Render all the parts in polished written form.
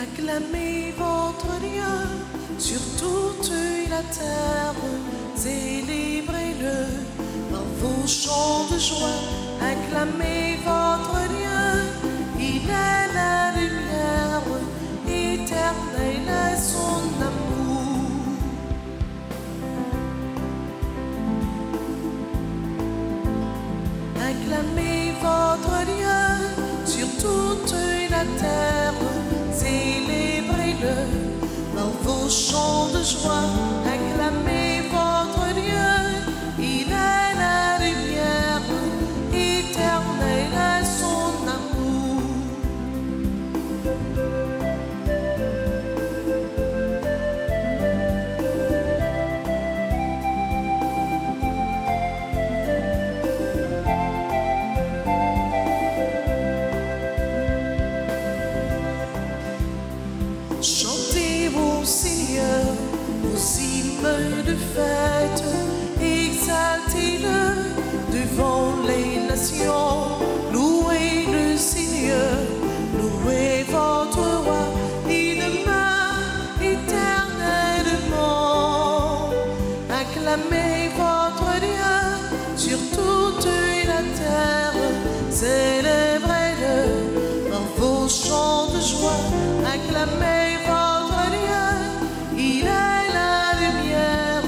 Acclamez votre Dieu sur toute la terre, célébrez-le dans vos chants de joie. Acclamez votre Dieu, il est la lumière, éternel est son amour. Acclamez votre Dieu sur toute la terre, célébrez-le dans vos chants de joie. Acclamez votre Dieu, il est la lumière, éternel est son amour. Chantez au Seigneur vos hymnes de fête, exaltez-le devant les nations, louez le Seigneur, louez votre roi, il demeure éternellement. Acclamez votre Dieu sur toute la terre, célébrez-le dans vos chants de joie. Acclamez votre Dieu, il est la lumière,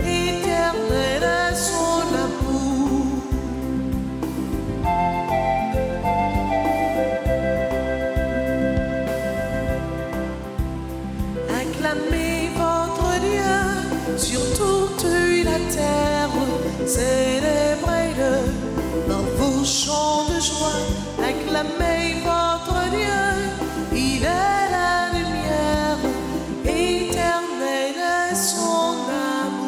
éternel est son amour. Acclamez votre Dieu sur toute la terre, célébrez-le dans vos chants de joie. Acclamez votre Dieu, il est la lumière, éternel est son amour.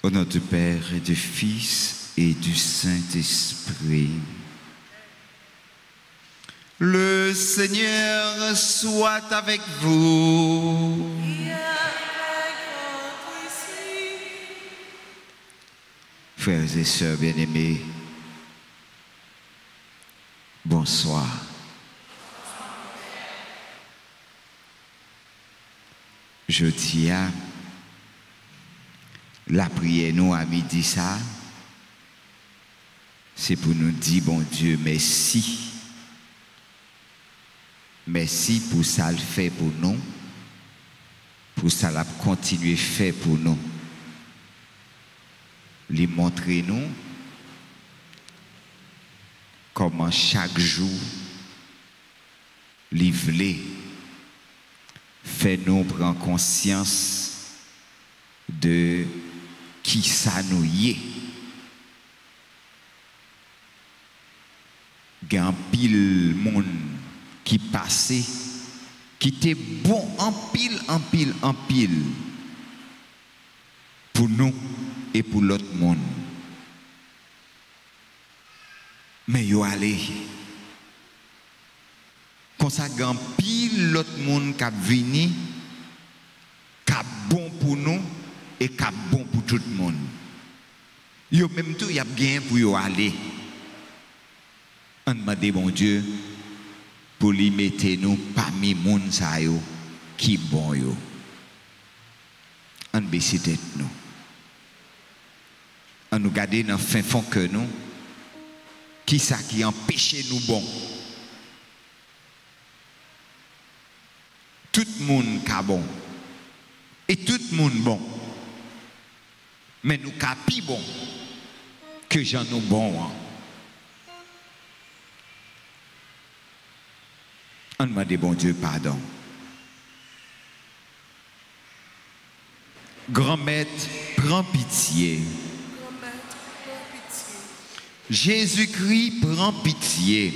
Au nom du Père et du Fils et du Saint-Esprit. Le Seigneur soit avec vous. Et avec votre esprit. Frères et sœurs bien-aimés, bonsoir. Je tiens la prière nous à midi ça, c'est pour nous dire bon Dieu merci. Merci pour ça le fait pour nous, pour ça l'a continuer fait pour nous. Lui montrer nous comment chaque jour lui voulait fait nous prendre conscience de qui ça nous y est. Il y a un pile monde qui passait, qui était bon en pile, en pile, en pile pour nous et pour l'autre monde. Mais yo allez. Comme ça, il y a un pile l'autre monde qui a venu, qui a bon pour nous et qui a bon pour tout le monde. Yo même tout, il y a bien pour yo aller. On demande bon Dieu pour lui mettre nous parmi les gens qui bon yo. On baisse tête nous. On nous garde dans le fin fond que nous. Qui ça qui empêche nous bon? Tout le monde est bon. Et tout le monde bon. Mais nous sommes plus bon que j'en nous bon. On demande bon Dieu pardon. Grand Maître, prends pitié. Jésus-Christ, prends pitié.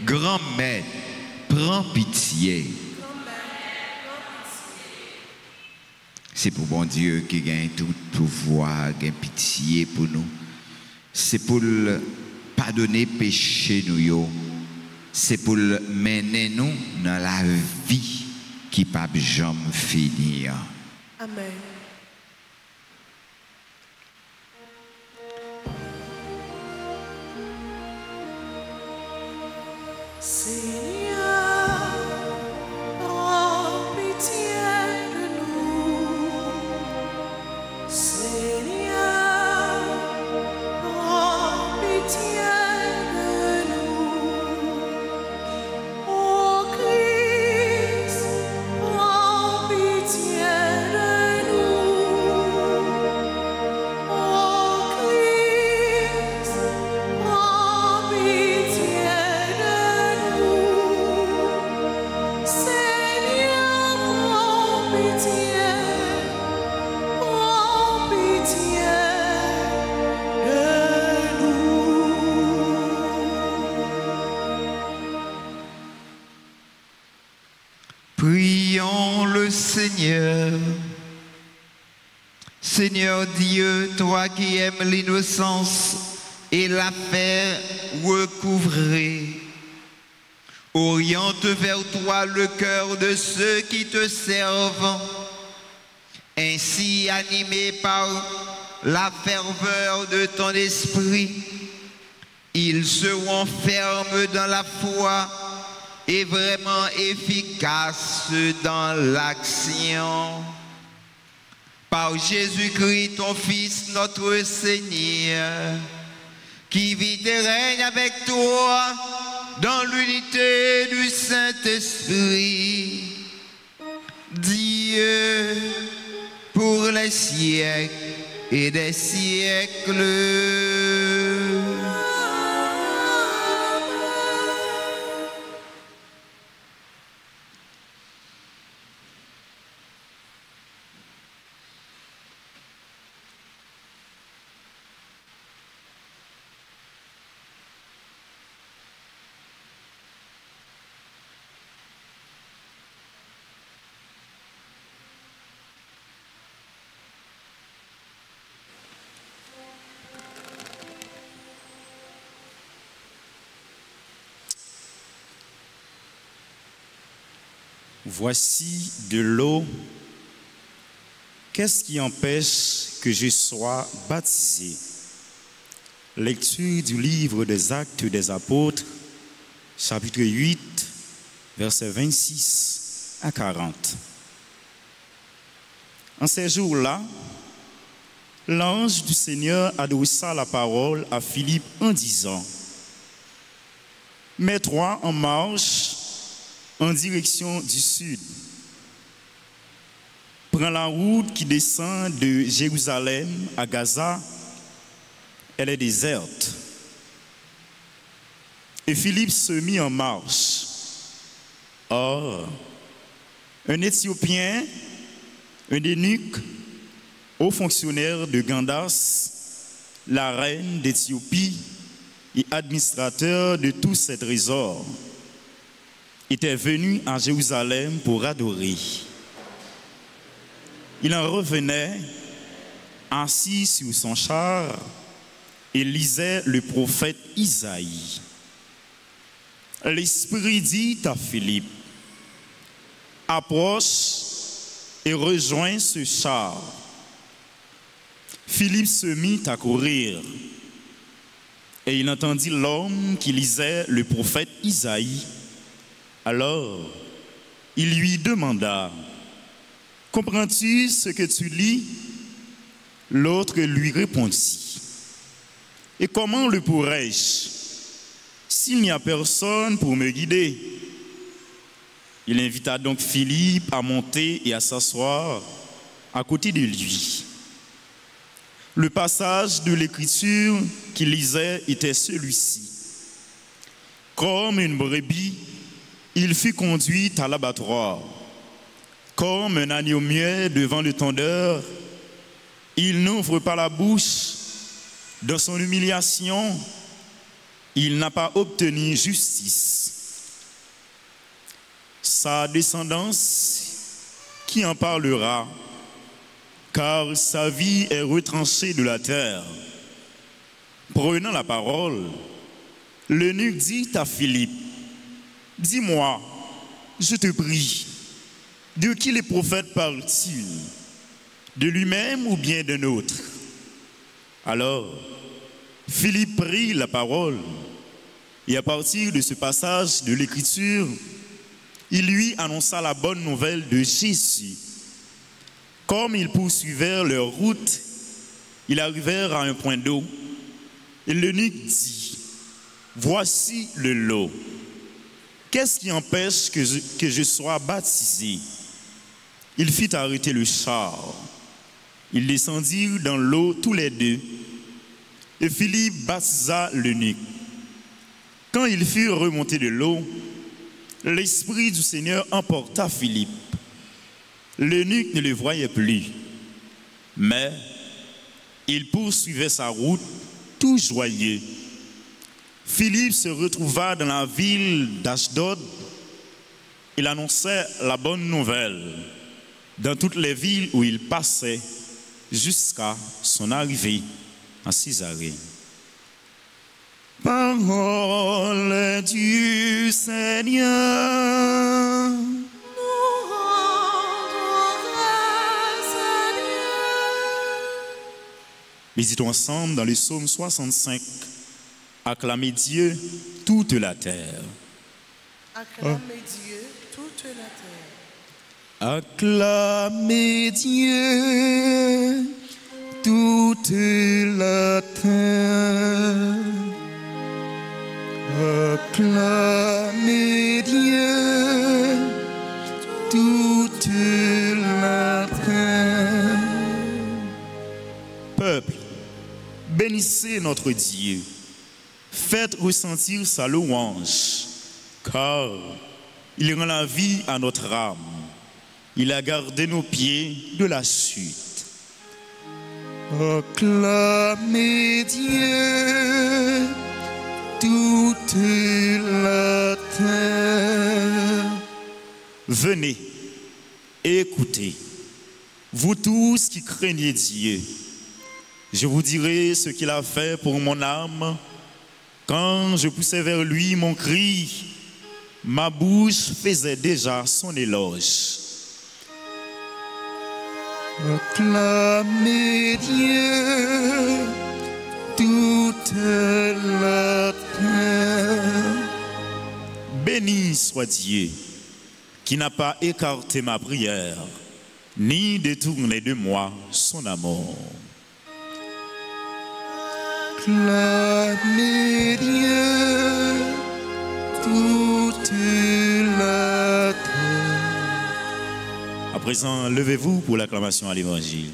Grand Maître, prends pitié. C'est pour bon Dieu qui gagne tout pouvoir, gagne pitié pour nous. C'est pour pardonner péché nous. C'est pour mener nous dans la vie qui ne peut jamais finir. Amen. Seigneur, prends pitié de nous. Seigneur, prends pitié de nous. Ô Christ, prends pitié de nous. Ô Christ, prends pitié de nous. Seigneur, prends pitié de nous. Prions le Seigneur. Seigneur Dieu, toi qui aimes l'innocence et la faire recouvrer, oriente vers toi le cœur de ceux qui te servent. Ainsi, animés par la ferveur de ton esprit, ils seront fermes dans la foi et vraiment efficaces dans l'action. Par Jésus-Christ, ton Fils, notre Seigneur, qui vit et règne avec toi dans l'unité du Saint-Esprit, Dieu, pour les siècles et des siècles. Voici de l'eau. Qu'est-ce qui empêche que je sois baptisé? Lecture du livre des Actes des Apôtres, chapitre 8, versets 26 à 40. En ces jours-là, l'ange du Seigneur adressa la parole à Philippe en disant: mets-toi en marche en direction du sud. Prends la route qui descend de Jérusalem à Gaza. Elle est déserte. Et Philippe se mit en marche. Or, un Éthiopien, un eunuque, haut fonctionnaire de Candace, la reine d'Éthiopie et administrateur de tout ses trésors, était venu à Jérusalem pour adorer. Il en revenait assis sur son char et lisait le prophète Isaïe. L'Esprit dit à Philippe: approche et rejoins ce char. Philippe se mit à courir et il entendit l'homme qui lisait le prophète Isaïe. Alors, il lui demanda: comprends-tu ce que tu lis? L'autre lui répondit: et comment le pourrais-je s'il n'y a personne pour me guider? Il invita donc Philippe à monter et à s'asseoir à côté de lui. Le passage de l'Écriture qu'il lisait était celui-ci: comme une brebis, il fut conduit à l'abattoir. Comme un agneau muet devant le tondeur, il n'ouvre pas la bouche. Dans son humiliation, il n'a pas obtenu justice. Sa descendance, qui en parlera? car sa vie est retranchée de la terre. Prenant la parole, l'eunuque dit à Philippe, « Dis-moi, je te prie, de qui les prophètes parlent-ils? De lui-même ou bien d'un autre ?» Alors, Philippe prit la parole, et à partir de ce passage de l'Écriture, il lui annonça la bonne nouvelle de Jésus. Comme ils poursuivirent leur route, ils arrivèrent à un point d'eau, et l'eunuque dit, « Voici le lot. Qu'est-ce qui empêche que je sois baptisé? » Il fit arrêter le char. Ils descendirent dans l'eau tous les deux, et Philippe baptisa l'eunuque. Quand ils furent remontés de l'eau, l'Esprit du Seigneur emporta Philippe. L'eunuque ne le voyait plus, mais il poursuivait sa route tout joyeux. Philippe se retrouva dans la ville d'Ashdod. Il annonçait la bonne nouvelle dans toutes les villes où il passait jusqu'à son arrivée à Césarée. Parole du Seigneur. Nous rendons grâce à Dieu. Méditons ensemble dans le psaume 65. Acclamez Dieu, toute la terre. Acclamez Dieu, toute la terre. Acclamez Dieu, toute la terre. Acclamez Dieu, toute la terre. Peuple, bénissez notre Dieu. Faites ressentir sa louange, car il rend la vie à notre âme. Il a gardé nos pieds de la chute. Acclamez Dieu, toute la terre. Venez, écoutez, vous tous qui craignez Dieu. Je vous dirai ce qu'il a fait pour mon âme. Quand je poussais vers lui mon cri, ma bouche faisait déjà son éloge. Acclamez Dieu, toute la terre. Béni soit Dieu, qui n'a pas écarté ma prière, ni détourné de moi son amour. Acclamez Dieu, toute la terre. À présent, levez-vous pour l'acclamation à l'Évangile.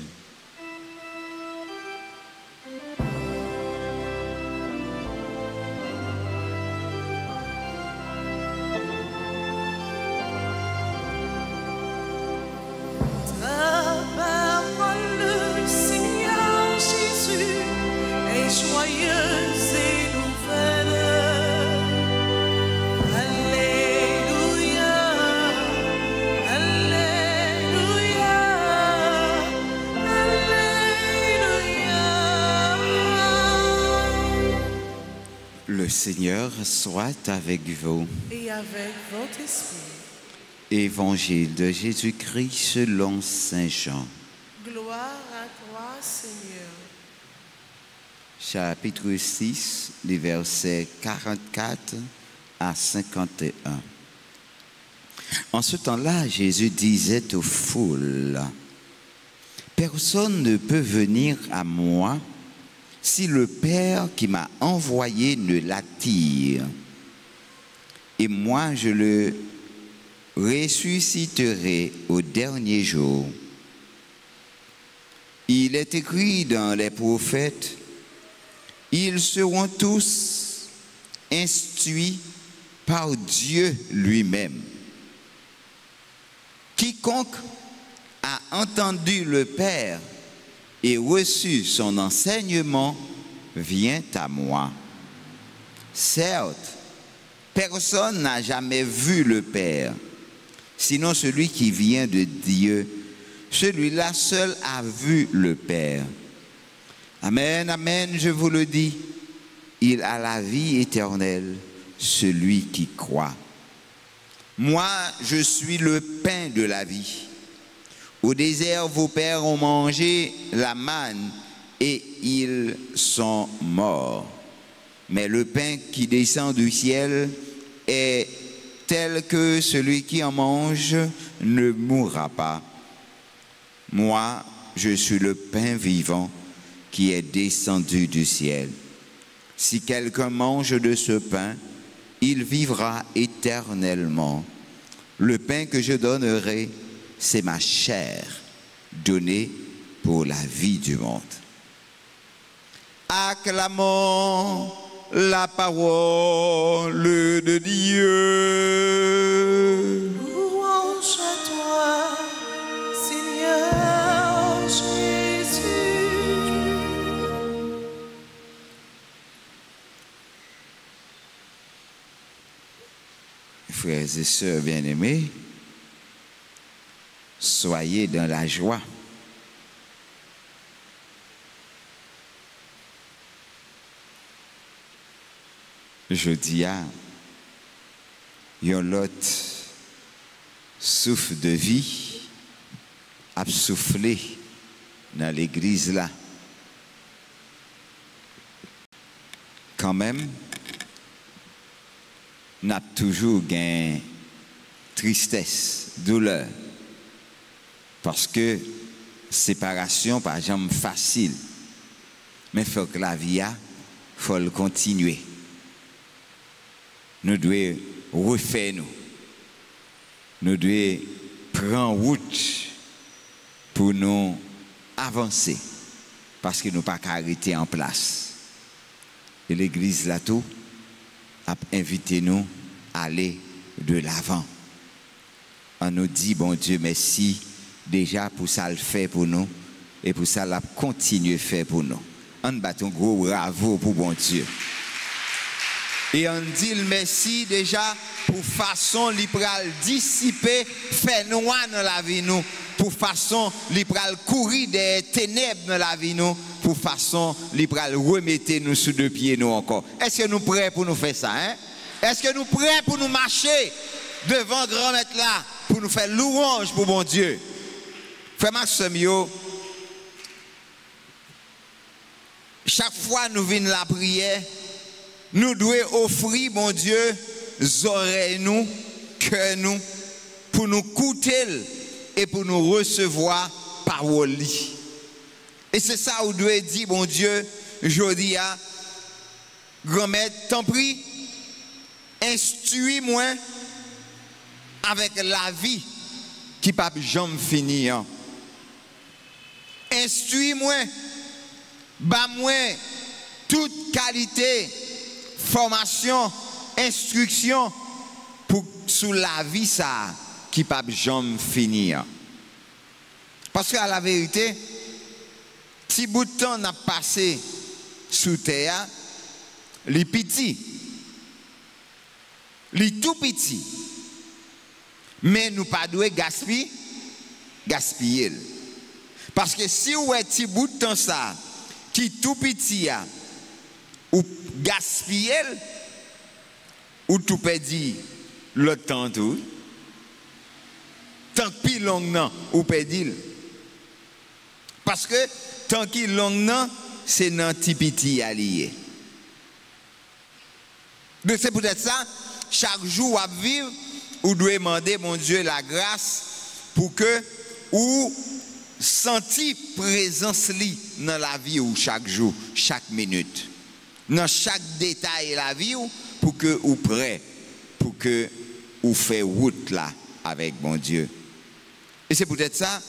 Ta parole, Seigneur Jésus, est joyeuse et nouvelle. Alléluia, Alléluia, Alléluia. Le Seigneur soit avec vous. Et avec votre esprit. Évangile de Jésus-Christ selon Saint Jean. Gloire à toi, Seigneur. Chapitre 6, les versets 44 à 51. En ce temps-là, Jésus disait aux foules, « Personne ne peut venir à moi si le Père qui m'a envoyé ne l'attire. Et moi, je le ressusciterai au dernier jour. Il est écrit dans les prophètes, ils seront tous instruits par Dieu lui-même. Quiconque a entendu le Père et reçu son enseignement vient à moi. Certes, personne n'a jamais vu le Père, sinon celui qui vient de Dieu. celui-là seul a vu le Père. Amen, amen, je vous le dis, il a la vie éternelle, celui qui croit. Moi, je suis le pain de la vie. Au désert, vos pères ont mangé la manne et ils sont morts. Mais le pain qui descend du ciel est tel que celui qui en mange ne mourra pas. Moi, je suis le pain vivant qui est descendu du ciel. Si quelqu'un mange de ce pain, il vivra éternellement. Le pain que je donnerai, c'est ma chair, donnée pour la vie du monde. Acclamons la parole de Dieu. Louange à toi, Seigneur Jésus. Frères et sœurs bien-aimés, soyez dans la joie. Je dis à l'autre souffle de vie a soufflé dans l'église là. Quand même, n'a toujours gain tristesse, douleur. Parce que séparation, par exemple, facile. Mais il faut que la vie a, faut le continuer. Nous devons refaire nous. Nous devons prendre route pour nous avancer. Parce que nous ne pouvons pas arrêter en place. Et l'église là tout a invité nous à aller de l'avant. On nous dit, bon Dieu, merci déjà pour ça le fait pour nous et pour ça l'a continué à faire pour nous. On bat un gros bravo pour bon Dieu. Et on dit merci déjà pour façon libérale dissiper, faire noir dans la vie nous, pour façon libérale courir des ténèbres dans la vie nous, pour façon libérale remettre nous sous deux pieds nous encore. Est-ce que nous prêts pour nous faire ça, hein? Est-ce que nous prêts pour nous marcher devant grand maître là, pour nous faire louange pour bon Dieu? Frère Maxime, chaque fois nous venons la prière, nous devons offrir, bon Dieu, oreilles nous, cœur nous, pour nous écouter et pour nous recevoir parole. Et c'est ça où nous devons dire, bon Dieu, je dis à grand-mère, t'en prie, instruis-moi avec la vie qui ne peut jamais finir. Instruis-moi, bas-moi toute qualité, formation, instruction pour sous la vie ça qui ne peut jamais finir. Parce qu'à la vérité, si bout de temps n'a passé sous terre, les petits, les tout petits, mais nous pas doué gaspiller. Parce que si vous êtes petit bout de temps ça, qui tout petit a, ou gaspiller, ou tout perdre le temps tout, tant pis long non, ou perdre. Parce que tant qu'il long non, c'est dans petit petit allié. Donc c'est peut-être ça, chaque jour à vivre, ou doit demander mon Dieu la grâce pour que ou sentir présence li dans la vie ou chaque jour, chaque minute, dans chaque détail de la vie ou pour que ou prêt, pour que ou fait route là avec mon Dieu. Et c'est peut-être ça,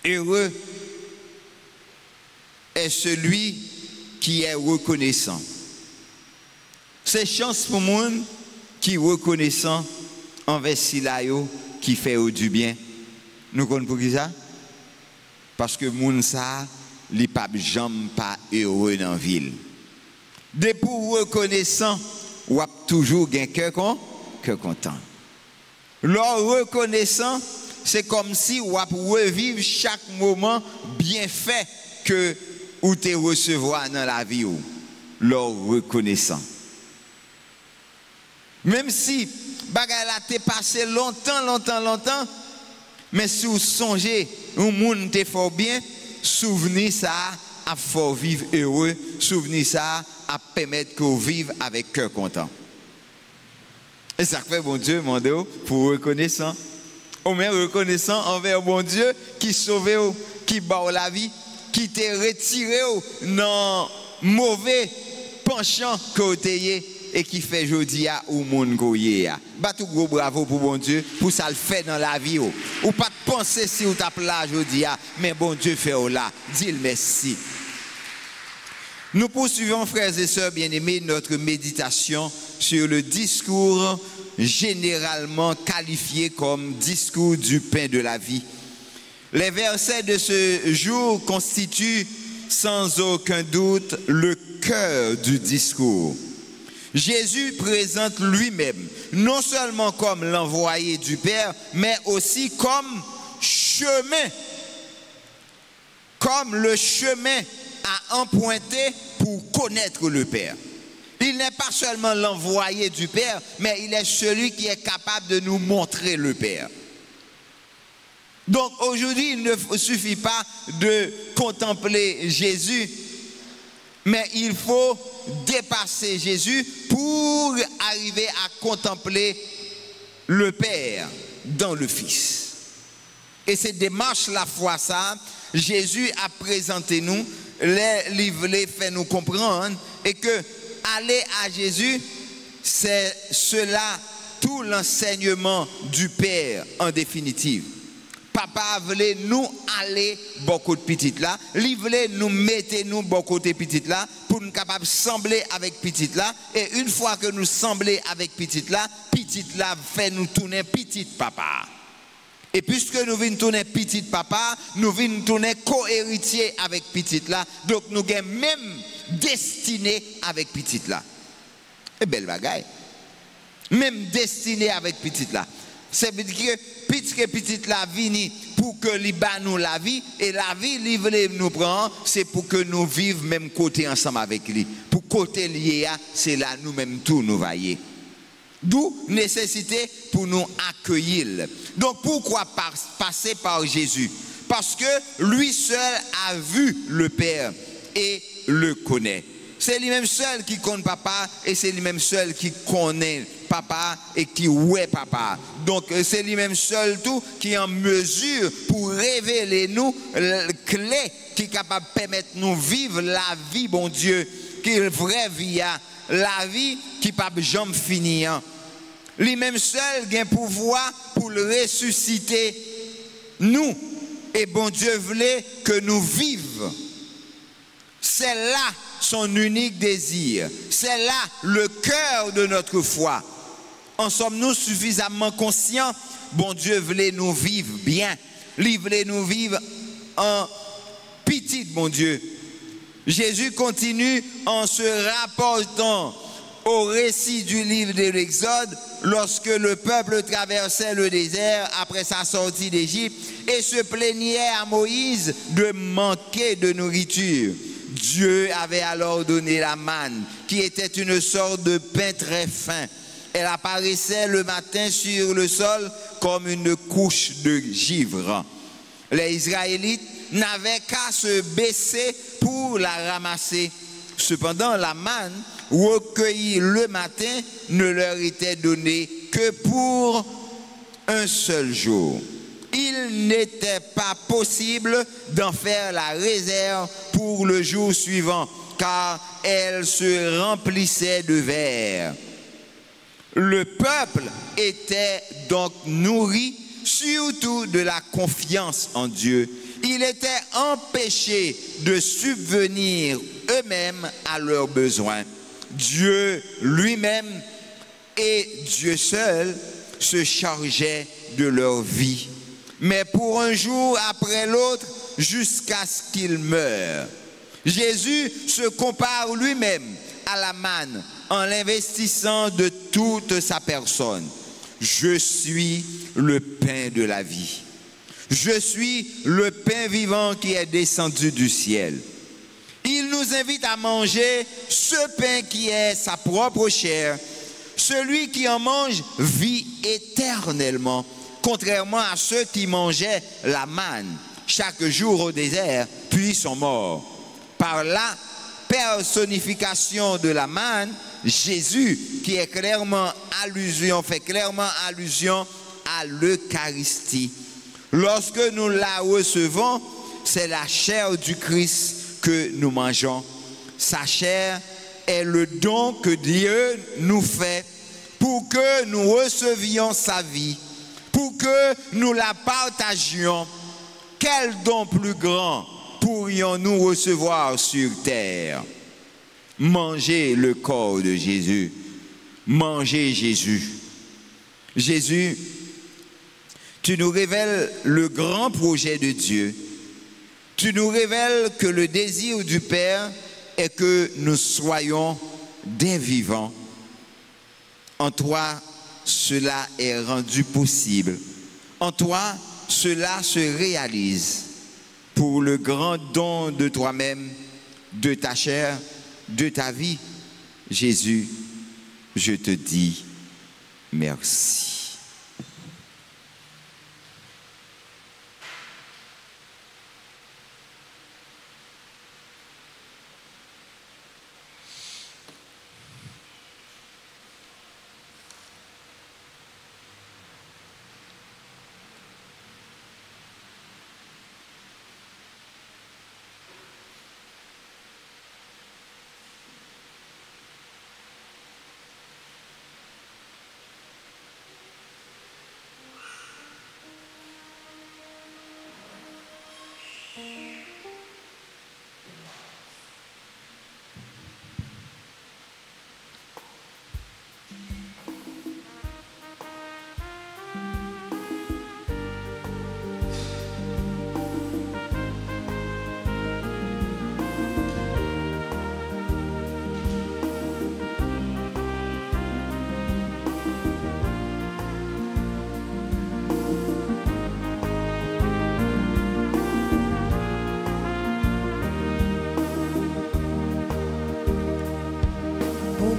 heureux est celui qui est reconnaissant. C'est chance pour monde qui est reconnaissant envers Silayo qui fait du bien. Nous connaissons pour qui ça? Parce que moun ça, li pa jamais pas heureux dans la ville. Dès pour reconnaissant, ou a toujours gain cœur content. Leur reconnaissant, c'est comme si on revivre chaque moment bien fait que ou te recevoir dans la vie ou leur reconnaissant. Même si bagay la te passé longtemps, mais si vous songez, un monde te fort bien, souvenir ça à fort vivre heureux, souvenir ça à permettre que vous vivez avec cœur content. Et ça fait bon Dieu, mon Dieu, pour reconnaissant. Au moins reconnaissant envers bon Dieu qui sauve, qui bat la vie, qui t'a retiré dans mauvais penchant que vous avez et qui fait jodi a ou moun goye a. Ba tout gros bravo pour bon Dieu pour ça le fait dans la vie ou pas de penser si ou tape là jodi a, mais bon Dieu fait ou là. Dis merci. Nous poursuivons, frères et sœurs bien-aimés, notre méditation sur le discours généralement qualifié comme discours du pain de la vie. Les versets de ce jour constituent sans aucun doute le cœur du discours. Jésus présente lui-même, non seulement comme l'envoyé du Père, mais aussi comme chemin, comme le chemin à emprunter pour connaître le Père. Il n'est pas seulement l'envoyé du Père, mais il est celui qui est capable de nous montrer le Père. Donc aujourd'hui, il ne suffit pas de contempler Jésus, mais il faut dépasser Jésus pour arriver à contempler le Père dans le Fils. Et cette démarche, la foi, ça, Jésus a présenté nous, les livres fait nous comprendre, et que aller à Jésus, c'est cela, tout l'enseignement du Père en définitive. Papa voulait nous aller beaucoup de petites là, il voulait nous mettre nous beaucoup de petites là pour nous capables de sembler avec petites là, et une fois que nous semblons avec petites là fait nous tourner petite papa. Et puisque nous venons tourner petite papa, nous venons tourner co-héritier avec petite là, donc nous avons même destiné avec petite là. Et belle bagaille. Même destiné avec petite là. C'est dire que petite la vie pour que li ba nous la vie, et la vie li veut nous prendre, c'est pour que nous vivions même côté ensemble avec lui. Pour côté lié, c'est là nous-mêmes tout nous vailler. D'où nécessité pour nous accueillir. Donc pourquoi passer par Jésus? Parce que lui seul a vu le Père et le connaît. C'est lui-même seul qui connaît papa, et c'est lui-même seul qui connaît papa et qui ouais papa. Donc c'est lui-même seul tout qui est en mesure pour révéler nous la clé qui est capable de permettre nous vivre la vie, bon Dieu, qui est la vraie vie, la vie qui pas jamais finir. Lui-même seul a un pouvoir pour le ressusciter nous, et bon Dieu voulait que nous vivions. C'est là son unique désir. C'est là le cœur de notre foi. En sommes-nous suffisamment conscients? Bon Dieu voulait nous vivre bien. Il voulait nous vivre en petit, bon Dieu. Jésus continue en se rapportant au récit du livre de l'Exode, lorsque le peuple traversait le désert après sa sortie d'Égypte et se plaignait à Moïse de manquer de nourriture. Dieu avait alors donné la manne, qui était une sorte de pain très fin. Elle apparaissait le matin sur le sol comme une couche de givre. Les Israélites n'avaient qu'à se baisser pour la ramasser. Cependant, la manne recueillie le matin ne leur était donnée que pour un seul jour. Il n'était pas possible d'en faire la réserve pour le jour suivant, car elle se remplissait de vers. Le peuple était donc nourri surtout de la confiance en Dieu. Il était empêché de subvenir eux-mêmes à leurs besoins. Dieu lui-même et Dieu seul se chargeaient de leur vie. Mais pour un jour après l'autre, jusqu'à ce qu'il meure. Jésus se compare lui-même à la manne en l'investissant de toute sa personne. Je suis le pain de la vie. Je suis le pain vivant qui est descendu du ciel. Il nous invite à manger ce pain qui est sa propre chair. Celui qui en mange vit éternellement, contrairement à ceux qui mangeaient la manne chaque jour au désert, puis sont morts. Par la personnification de la manne, Jésus, qui est fait clairement allusion à l'Eucharistie. Lorsque nous la recevons, c'est la chair du Christ que nous mangeons. Sa chair est le don que Dieu nous fait pour que nous recevions sa vie, pour que nous la partagions. Quel don plus grand pourrions-nous recevoir sur terre? Manger le corps de Jésus, manger Jésus. Jésus, tu nous révèles le grand projet de Dieu. Tu nous révèles que le désir du Père est que nous soyons des vivants. En toi, cela est rendu possible. En toi, cela se réalise pour le grand don de toi-même, de ta chair, de ta vie. Jésus, je te dis merci.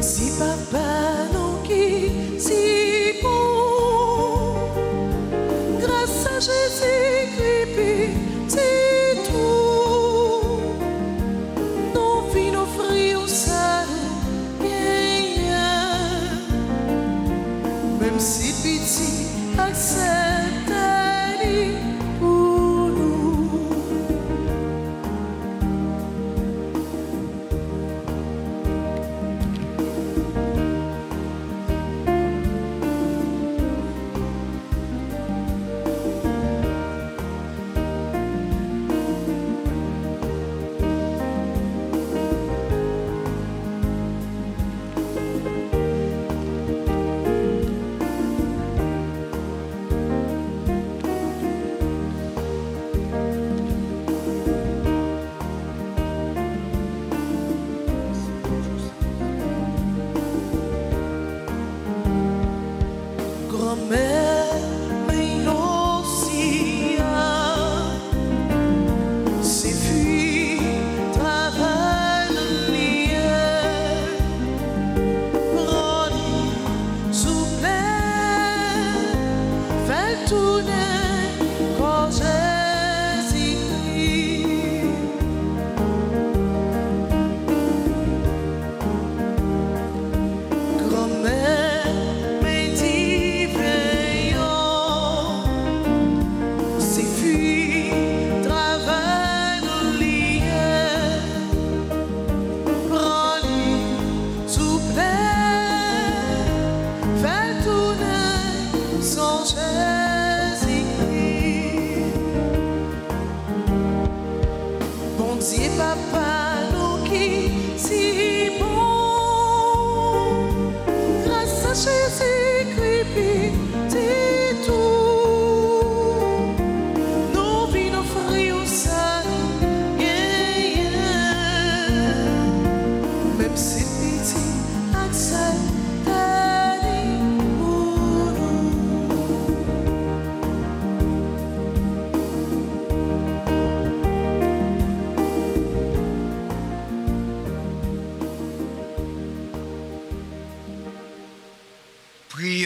Si papa nous qui si bon, grâce à Jésus-Christ, c'est tout. Nous venons offrir ça, même si petit accepte pour nous.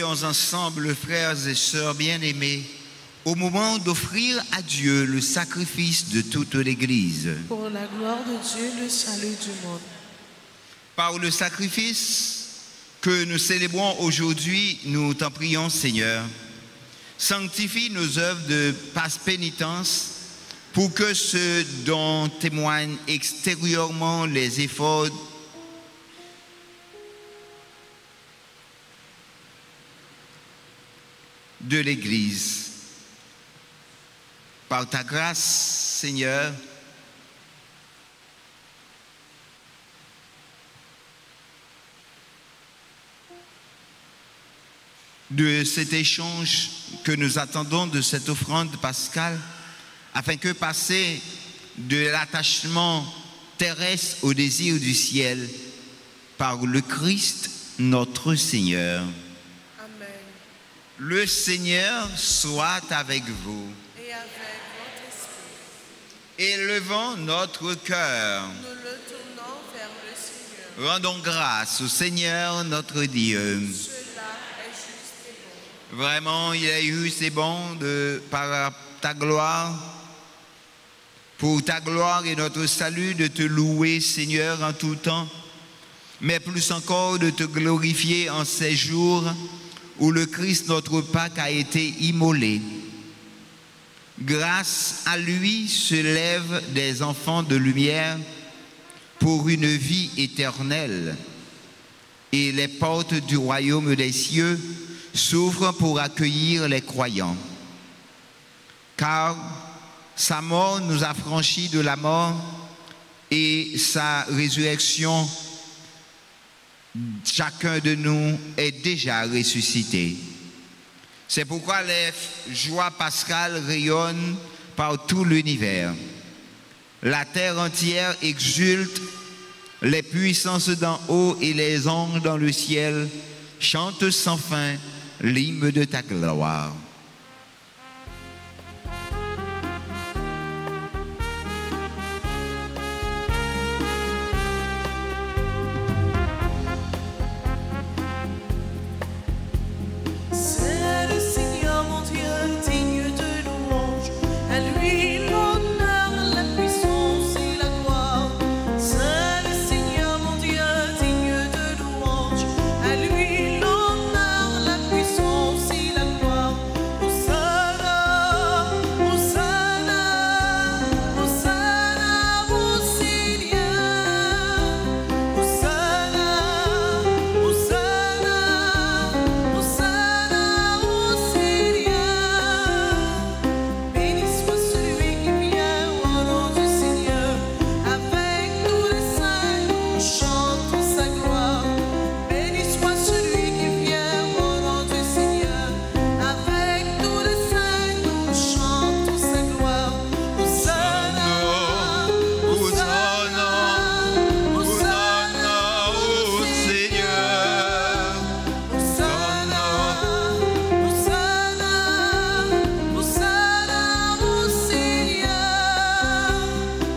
prions ensemble, frères et sœurs bien-aimés, au moment d'offrir à Dieu le sacrifice de toute l'Église. Pour la gloire de Dieu, le salut du monde. Par le sacrifice que nous célébrons aujourd'hui, nous t'en prions, Seigneur. Sanctifie nos œuvres de passe pénitence pour que ce dont témoignent extérieurement les efforts de l'Église. Par ta grâce, Seigneur, de cet échange que nous attendons de cette offrande pascale, afin que passer de l'attachement terrestre au désir du ciel par le Christ notre Seigneur. Amen. Le Seigneur soit avec vous. Et avec votre esprit, Élevons notre cœur. nous le tournons vers le Seigneur. Rendons grâce au Seigneur notre Dieu. Cela est juste et bon. Vraiment, il est juste et bon par ta gloire, pour ta gloire et notre salut, de te louer, Seigneur, en tout temps, mais plus encore de te glorifier en ces jours où le Christ, notre Pâque, a été immolé. Grâce à lui se lèvent des enfants de lumière pour une vie éternelle, et les portes du royaume des cieux s'ouvrent pour accueillir les croyants. Car sa mort nous a franchis de la mort et sa résurrection, chacun de nous est déjà ressuscité. C'est pourquoi les joies pascales rayonnent par tout l'univers. La terre entière exulte, les puissances d'en haut et les anges dans le ciel chantent sans fin l'hymne de ta gloire. C'est le Seigneur mon Dieu, digne de louange. À lui l'honneur, la puissance et la gloire. C'est le Seigneur mon Dieu, digne de louange. À lui l'honneur, la puissance et la gloire. Hosanna, Hosanna, Hosanna au Seigneur. Hosanna, Hosanna, Hosanna au Seigneur. Béni soit celui qui vient au nom du Seigneur. Avec tous les saints, nous chantons sa gloire. Béni soit celui qui vient au nom du Seigneur. Avec tous les saints, nous chantons sa gloire. Hosanna, Hosanna, Hosanna au Seigneur. Hosanna, Hosanna, Hosanna au Seigneur.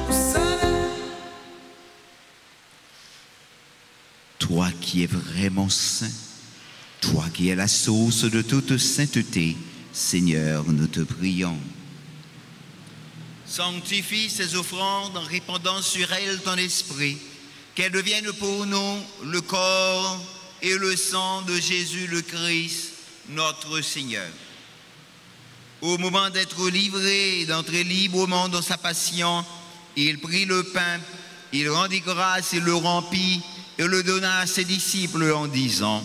Hosanna. Toi qui es vraiment saint, toi qui es la source de toute sainteté, Seigneur, nous te prions. Sanctifie ces offrandes en répandant sur elles ton esprit, qu'elles deviennent pour nous le corps et le sang de Jésus le Christ, notre Seigneur. Au moment d'être livré et d'entrer librement dans sa passion, il prit le pain, il rendit grâce et le rompit et le donna à ses disciples en disant: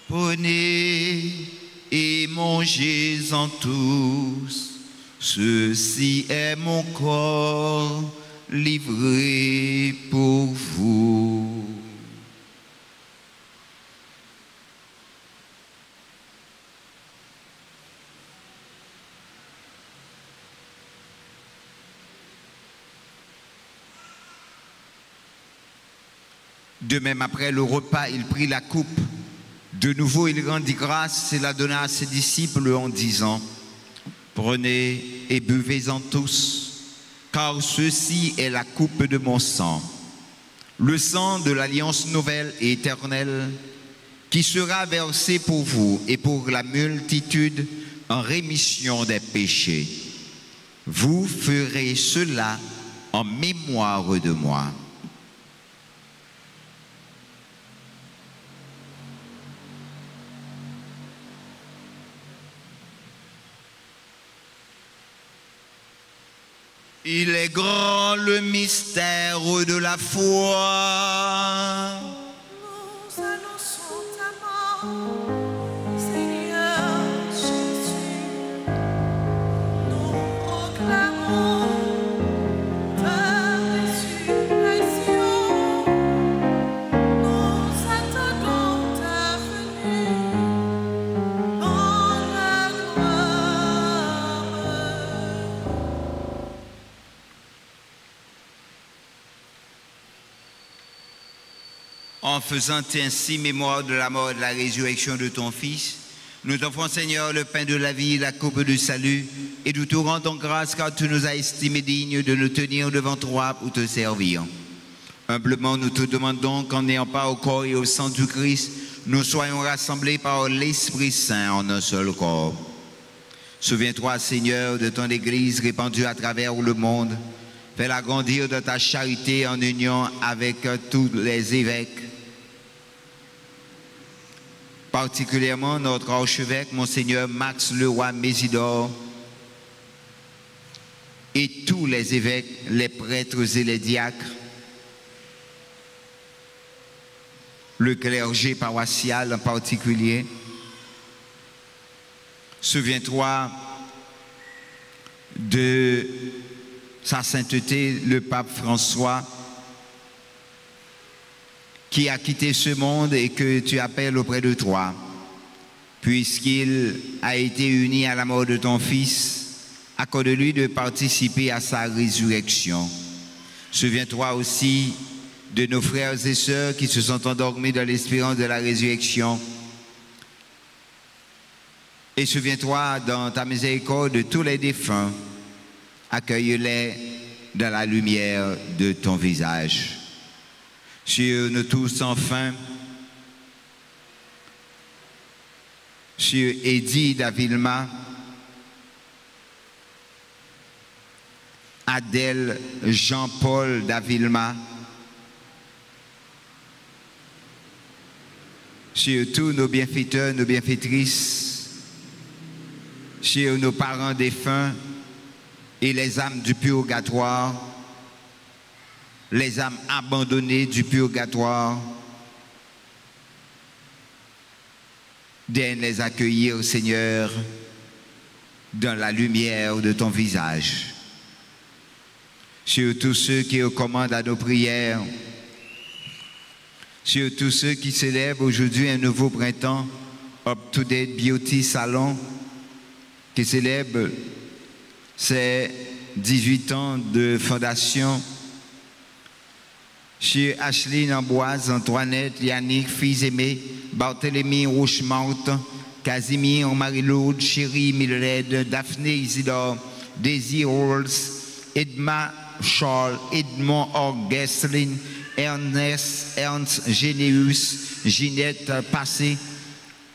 Prenez et mangez-en tous, ceci est mon corps livré pour vous. De même, après le repas, il prit la coupe. De nouveau, il rendit grâce et la donna à ses disciples en disant: Prenez et buvez-en tous, car ceci est la coupe de mon sang, le sang de l'alliance nouvelle et éternelle, qui sera versé pour vous et pour la multitude en rémission des péchés. Vous ferez cela en mémoire de moi. Il est grand le mystère de la foi. Nous annonçons ta mort, Seigneur Jésus. Nous proclamons ta résurrection. Nous attendons ta venue dans la gloire. En faisant ainsi mémoire de la mort et de la résurrection de ton Fils, nous t'offrons, Seigneur, le pain de la vie, la coupe du salut, et nous te rendons grâce car tu nous as estimés dignes de nous tenir devant toi pour te servir. Humblement, nous te demandons qu'en n'ayant pas au corps et au sang du Christ, nous soyons rassemblés par l'Esprit Saint en un seul corps. Souviens-toi, Seigneur, de ton Église répandue à travers le monde. Fais-la grandir de ta charité en union avec tous les évêques, particulièrement notre archevêque, Monseigneur Max Leroy Mésidor, et tous les évêques, les prêtres et les diacres, le clergé paroissial en particulier. Souviens-toi de sa sainteté, le pape François, qui a quitté ce monde et que tu appelles auprès de toi, puisqu'il a été uni à la mort de ton Fils, accorde-lui de participer à sa résurrection. Souviens-toi aussi de nos frères et sœurs qui se sont endormis dans l'espérance de la résurrection. Et souviens-toi dans ta miséricorde de tous les défunts. Accueille-les dans la lumière de ton visage. Sur nous tous enfin, sur Eddy Davilma, Adèle Jean-Paul Davilma, sur tous nos bienfaiteurs, nos bienfaitrices, sur nos parents défunts et les âmes du purgatoire, les âmes abandonnées du purgatoire, daigne les accueillir, Seigneur, dans la lumière de ton visage. Sur tous ceux qui recommandent à nos prières, sur tous ceux qui célèbrent aujourd'hui un nouveau printemps, Up to Date Beauty Salon, qui célèbre ses 18 ans de fondation, chez Ashley Amboise, Antoinette, Yannick, fils aimés, Barthélemy Rochemort, Casimir, Marie-Laude, Chérie, Mildred, Daphné Isidore, Daisy Rolls, Edma Charles, Edmond Orgestlin, Ernst Généus, Ginette Passé,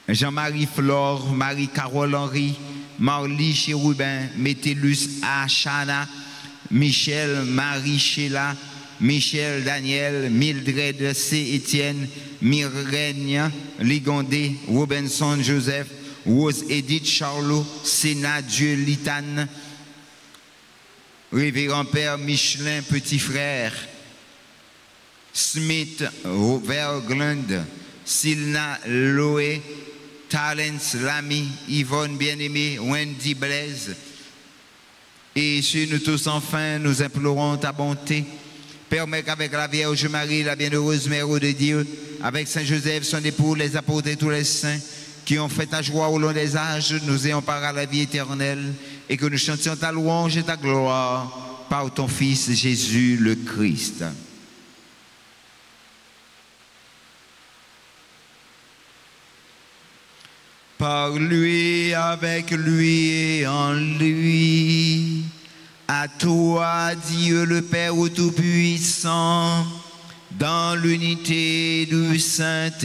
Jean-Marie Flore, Marie-Carole Henry, Marly Chérubin, Métellus Achana, Michel Marie Sheila, Michel Daniel, Mildred C. Étienne, Myrène Ligondé, Robinson Joseph, Rose Edith Charlot, Sénat Dieu Litane, Révérend Père Michelin Petit Frère, Smith Verglund, Silna Loé, Talents Lamy, Yvonne Bien-Aimée, Wendy Blaise. Et sur nous tous enfin, nous implorons ta bonté. Permets qu'avec la Vierge Marie, la bienheureuse Mère de Dieu, avec Saint Joseph, son époux, les apôtres et tous les saints, qui ont fait ta joie au long des âges, nous ayons part à la vie éternelle, et que nous chantions ta louange et ta gloire par ton Fils Jésus le Christ. Par lui, avec lui et en lui, à toi, Dieu le Père Tout-Puissant, dans l'unité du Saint-Esprit,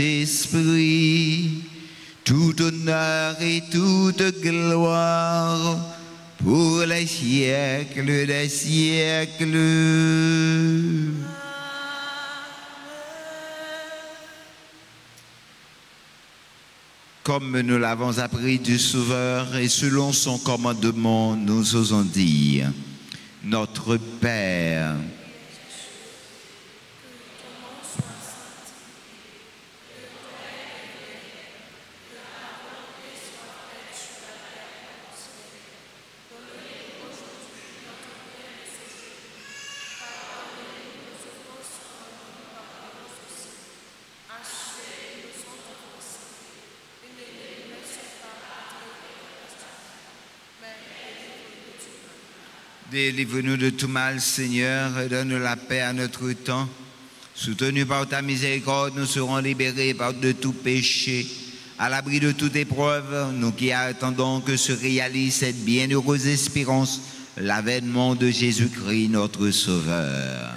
tout honneur et toute gloire pour les siècles des siècles. Comme nous l'avons appris du Sauveur et selon son commandement, nous osons dire, Notre Père, délivre-nous de tout mal, Seigneur, et donne la paix à notre temps. Soutenus par ta miséricorde, nous serons libérés de tout péché, à l'abri de toute épreuve, nous qui attendons que se réalise cette bienheureuse espérance, l'avènement de Jésus-Christ, notre Sauveur.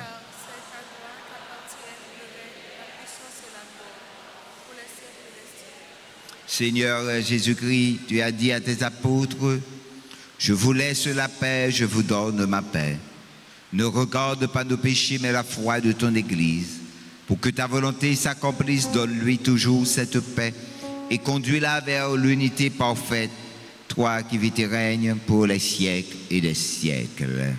Seigneur Jésus-Christ, tu as dit à tes apôtres, je vous laisse la paix, je vous donne ma paix. Ne regarde pas nos péchés, mais la foi de ton Église. Pour que ta volonté s'accomplisse, donne-lui toujours cette paix et conduis-la vers l'unité parfaite, toi qui vis et règnes pour les siècles et des siècles. Amen.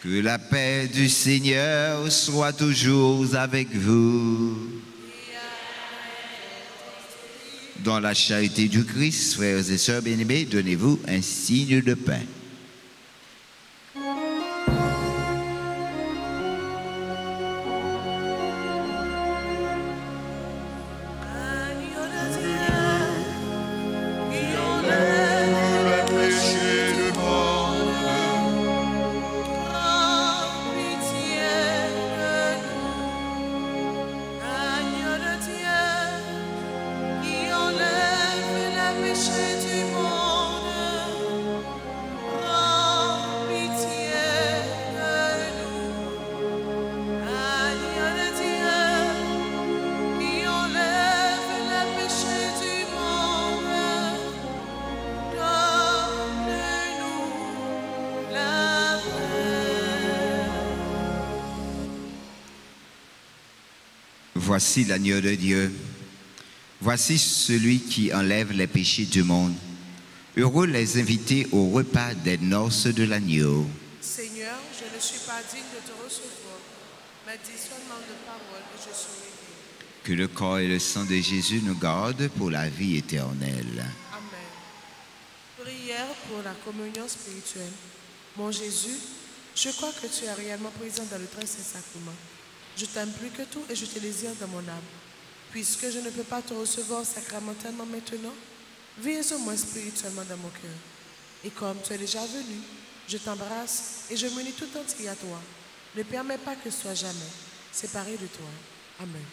Que la paix du Seigneur soit toujours avec vous. Dans la charité du Christ, frères et sœurs bien-aimés, donnez-vous un signe de paix. Voici l'agneau de Dieu. Voici celui qui enlève les péchés du monde. Heureux les invités au repas des noces de l'agneau. Seigneur, je ne suis pas digne de te recevoir, mais dis seulement de parole et je serai guéri. Que le corps et le sang de Jésus nous gardent pour la vie éternelle. Amen. Prière pour la communion spirituelle. Mon Jésus, je crois que tu es réellement présent dans le très saint sacrement. Je t'aime plus que tout et je te désire dans mon âme. Puisque je ne peux pas te recevoir sacramentellement maintenant, viens au moins spirituellement dans mon cœur. Et comme tu es déjà venu, je t'embrasse et je m'unis tout entier à toi. Ne permets pas que je sois jamais séparé de toi. Amen.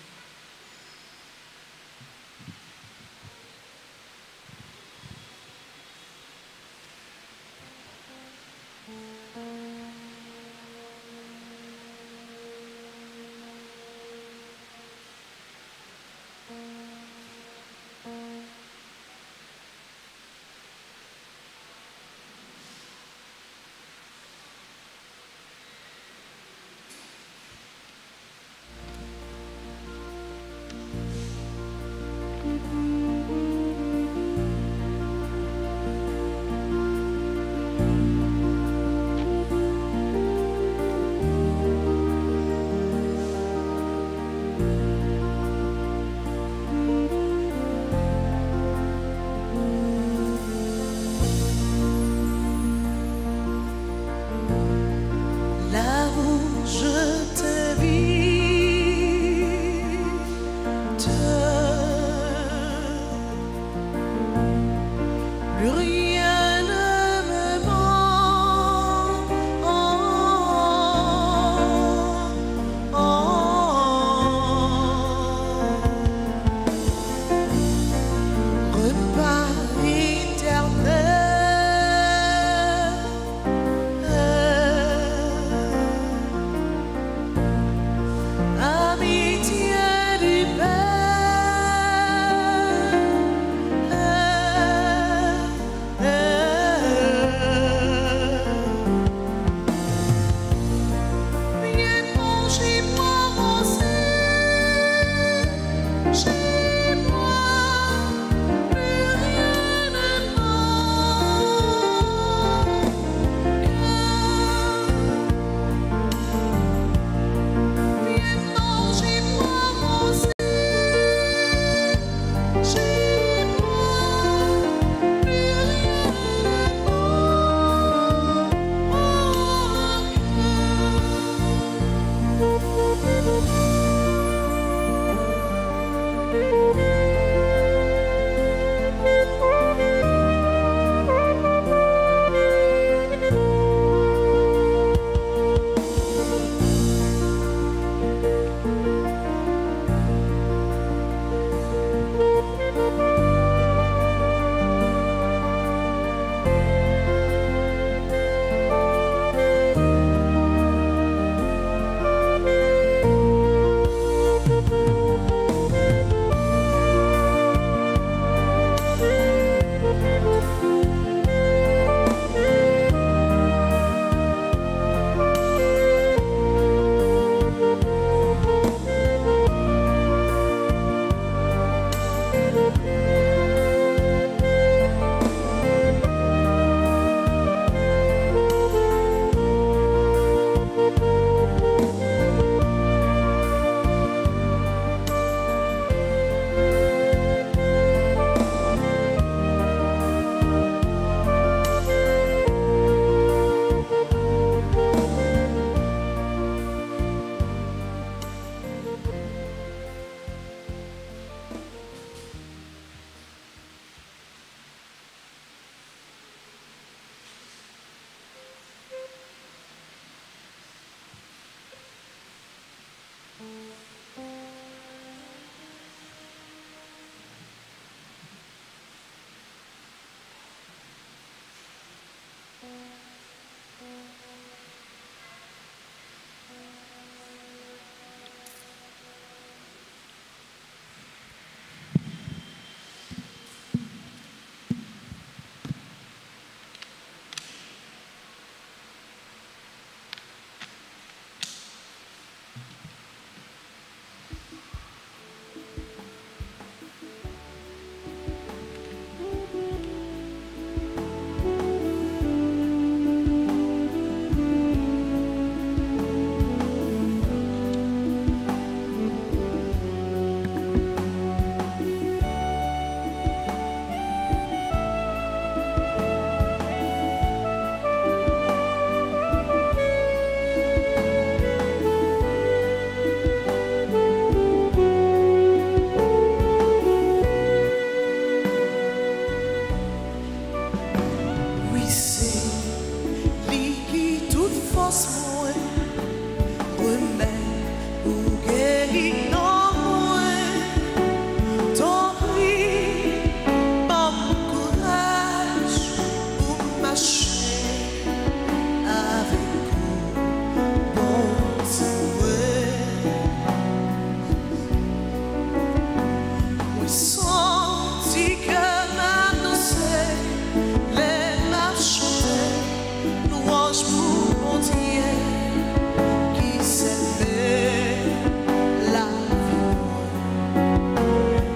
force, moi, remets ou guéris, non, moi, ton prix, bon courage pour marcher avec vous, bon Dieu. Oui, senti que m'annonçait les marches, louange pour mon Dieu qui s'élevait la vie.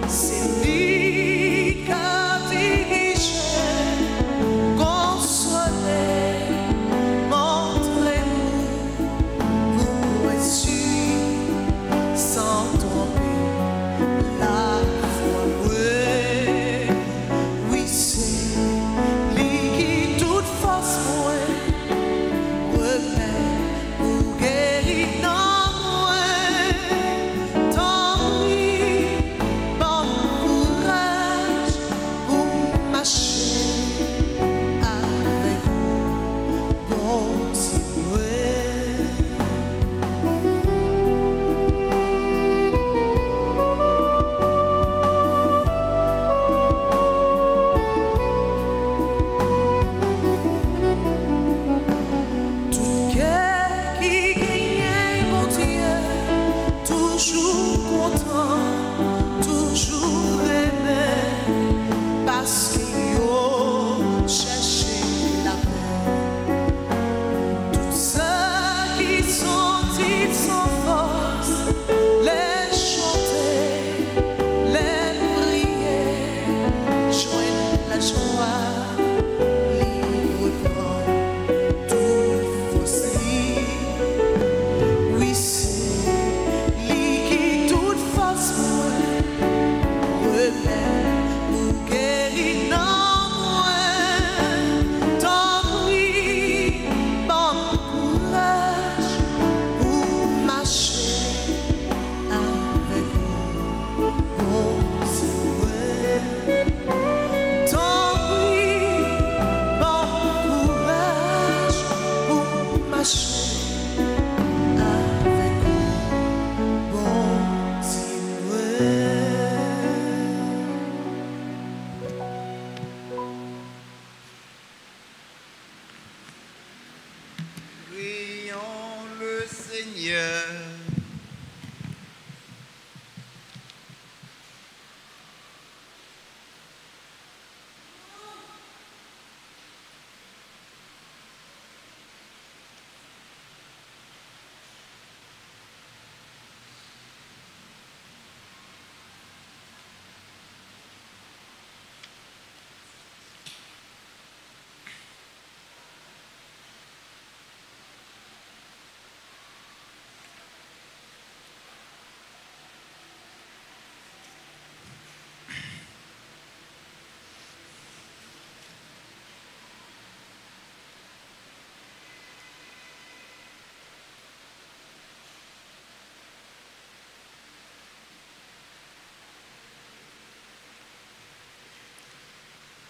C'est lui qui a dirigé, consolé, montrez-nous, vous suivre sans tomber la foi. Oui, c'est lui qui toute force moi remet pour guérir non moi. Tant pis, bon courage pour marcher avec vous, bon Dieu. Tout cœur qui gagne mon Dieu, toujours content, toujours aimé, parce qu'il a cherché la paix. Tous ceux qui sont ils sans force, les chanter, les prier, joindre la joie, libre prendre toute fausse. Oui, c'est lui qui toute force moi remet pour guérir non moi. Tant pis, bon courage pour marcher avec vous, bon Dieu. Tant pis, bon courage pour marcher avec vous, bon Dieu. Prions le Seigneur.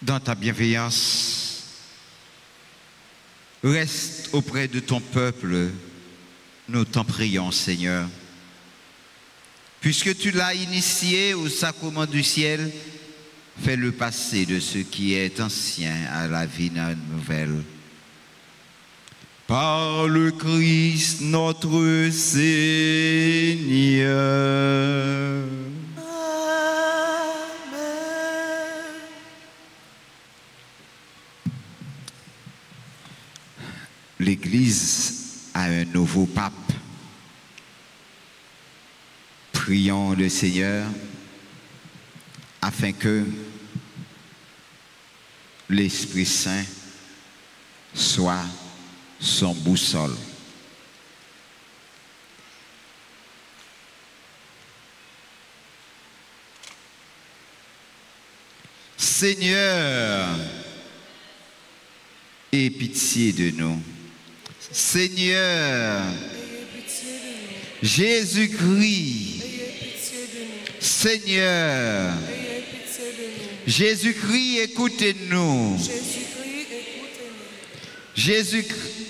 Dans ta bienveillance, reste auprès de ton peuple, nous t'en prions, Seigneur. Puisque tu l'as initié au sacrement du ciel, fais-le passer de ce qui est ancien à la vie nouvelle. Par le Christ notre Seigneur. L'Église a un nouveau pape. Prions le Seigneur afin que l'Esprit Saint soit son boussole. Seigneur, aie pitié de nous. Seigneur, Jésus-Christ, Seigneur, Jésus-Christ, écoutez-nous. Jésus-Christ,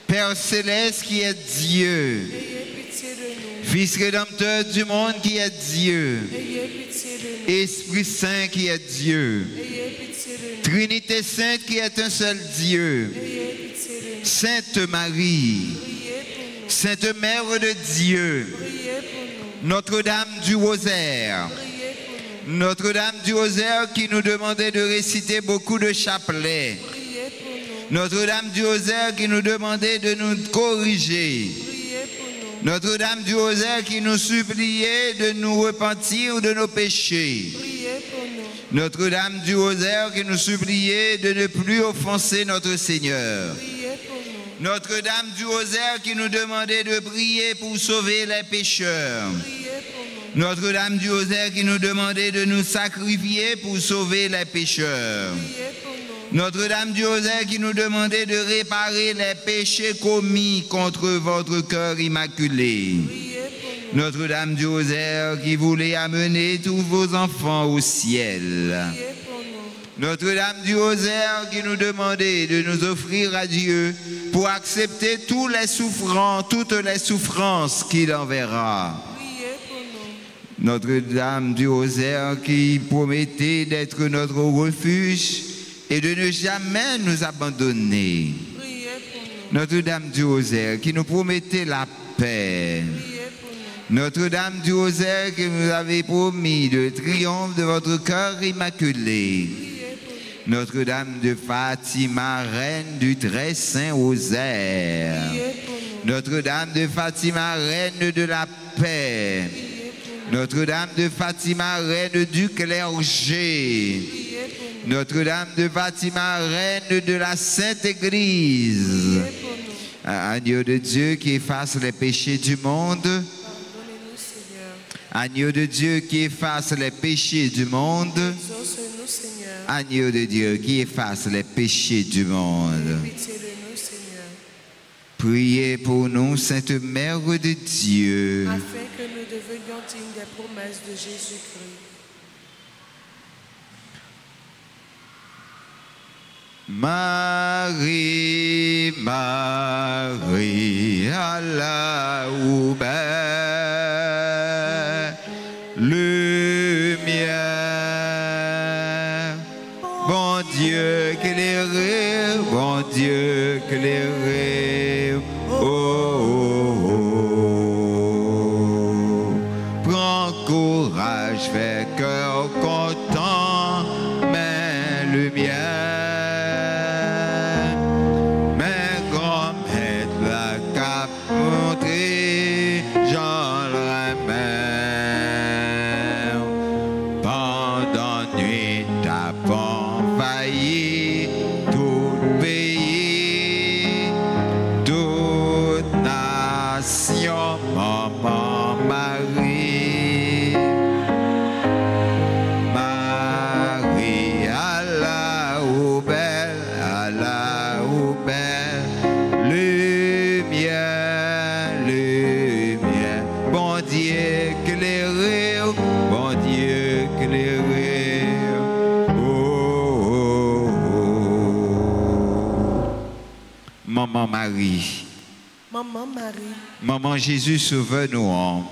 Père céleste qui est Dieu, ayez pitié de nous. Fils rédempteur du monde qui est Dieu, Ayez pitié de nous. Esprit Saint qui est Dieu, Ayez pitié de nous. Trinité Sainte qui est un seul Dieu, Ayez pitié de nous. Sainte Marie, Priez pour nous. Sainte Mère de Dieu, Priez pour nous. Notre-Dame du Rosaire, Priez pour nous. Notre-Dame du Rosaire qui nous demandait de réciter beaucoup de chapelets, Priez pour nous. Notre-Dame du Rosaire qui nous demandait de nous corriger, Priez pour nous. Notre-Dame du Rosaire qui nous suppliait de nous repentir de nos péchés, Priez pour nous. Notre-Dame du Rosaire qui nous suppliait de ne plus offenser notre Seigneur, Priez pour nous. Notre-Dame du Rosaire qui nous demandait de prier pour sauver les pécheurs, Priez pour nous. Notre-Dame du Rosaire qui nous demandait de nous sacrifier pour sauver les pécheurs, Priez pour nous. Notre-Dame du Rosaire qui nous demandait de réparer les péchés commis contre votre cœur immaculé, Priez pour nous. Notre-Dame du Rosaire qui voulait amener tous vos enfants au ciel, Priez pour nous. Notre-Dame du Rosaire qui nous demandait de nous offrir à Dieu pour accepter toutes les souffrances qu'il enverra. Priez pour nous. Notre-Dame du Rosaire qui promettait d'être notre refuge et de ne jamais nous abandonner. Priez pour nous. Notre-Dame du Rosaire qui nous promettait la paix. Priez pour nous. Notre-Dame du Rosaire qui nous avait promis le triomphe de votre cœur immaculé. Priez pour nous. Notre-Dame de Fatima, reine du très saint Rosaire. Priez pour nous. Notre-Dame de Fatima, reine de la paix. Priez pour nous. Notre-Dame de Fatima, reine du clergé. Priez pour nous. Notre-Dame de Fatima, reine de la Sainte Église. Priez pour nous. Agneau de Dieu qui efface les péchés du monde. Pardonnez-nous, Seigneur. Agneau de Dieu qui efface les péchés du monde. Exauce-nous, Seigneur. Agneau de Dieu qui efface les péchés du monde. Pitié de nous, Seigneur. Priez pour nous, Sainte Mère de Dieu. Afin que nous devenions dignes des promesses de Jésus-Christ. Marie, Marie, Allah ou lumière. Bon Dieu éclairé, bon Dieu éclairé. Oh, oh, oh. Prends courage, fais cœur content, mais lumière. Maman Marie, Maman Marie, Maman Jésus sauve-nous.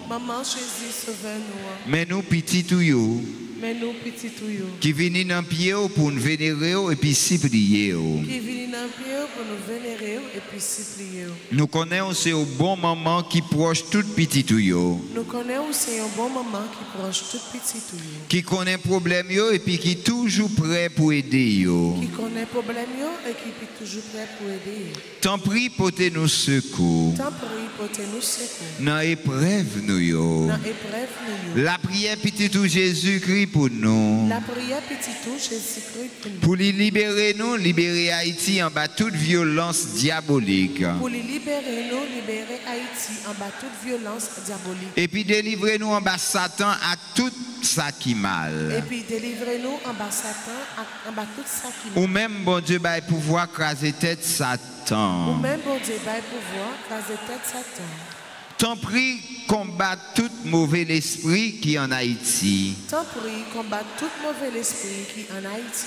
Maman Jésus sauve-nous. Mais nous petits tuyaux Mais nous petits tuyaux. qui viennent dans pied pour nous vénérer et puis supplier. Qui viennent dans pied pour nous vénérer et puis supplier. Nous connaissons c'est au bon moment qui proche tout petit tuyau. Nous connaissons aussi un bon moment qui proche tout petit tuyau. Qui connaît problème yo et puis qui est toujours prêt pour aider yo. Qui connaît problème yo et qui est toujours prêt pour aider. T'en prie portez-nous secours. T'en prie portez-nous secours. Dans épreuve nous yo. Dans épreuve nous yo. La prière petit tout Jésus-Christ pour nous. La prière petit tout Jésus-Christ pour nous. Pour les libérer nous, libérer Haïti en bas toute violence diabolique. Pour les libérer nous, libérer Haïti en bas toute violence diabolique. Et puis délivrer nous en bas Satan à tout ça qui Et mal. puis délivrez nous en bas Satan, en bas tout ça qui Ou mal. même bon Dieu bah pouvoir craser tête Ou Satan. même bon Dieu va pouvoir craser tête Satan. T'en prie combattre tout mauvais esprit qui est en Haïti. T'en prie combattre tout mauvais esprit qui en Haïti.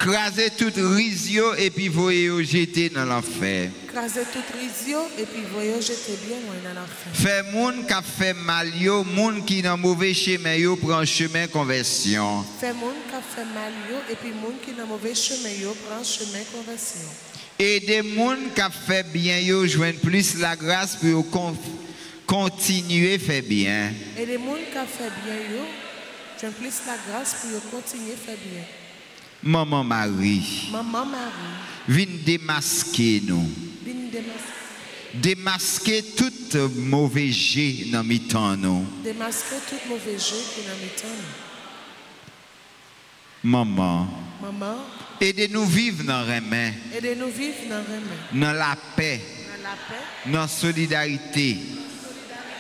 Crasez tout risio et puis voyez jeter dans l'enfer. Crasez tout risio et puis voyez jeter bien loin dans l'enfer. Fait moun qui fait mal yo, moun qui dans mauvais chemin yo prend chemin conversion. Fait moun qui fait mal yo et puis moun qui dans mauvais chemin yo prend chemin conversion. Et des moun qui fait bien yo joindre plus la grâce pour continuer faire bien. Et les moun qui fait bien yo joindre plus la grâce pour continuer faire bien. Maman Marie. Maman Marie. Vin démasquer nous. Vin démasquer tout mauvais jet dans mi-temps nous. Démasquer tout mauvais jet qui dans mi-temps nous. Maman. Maman. Aidez-nous vivre dans la main. Aidez-nous vivre dans la main. Dans la paix. Dans la paix. Dans la solidarité.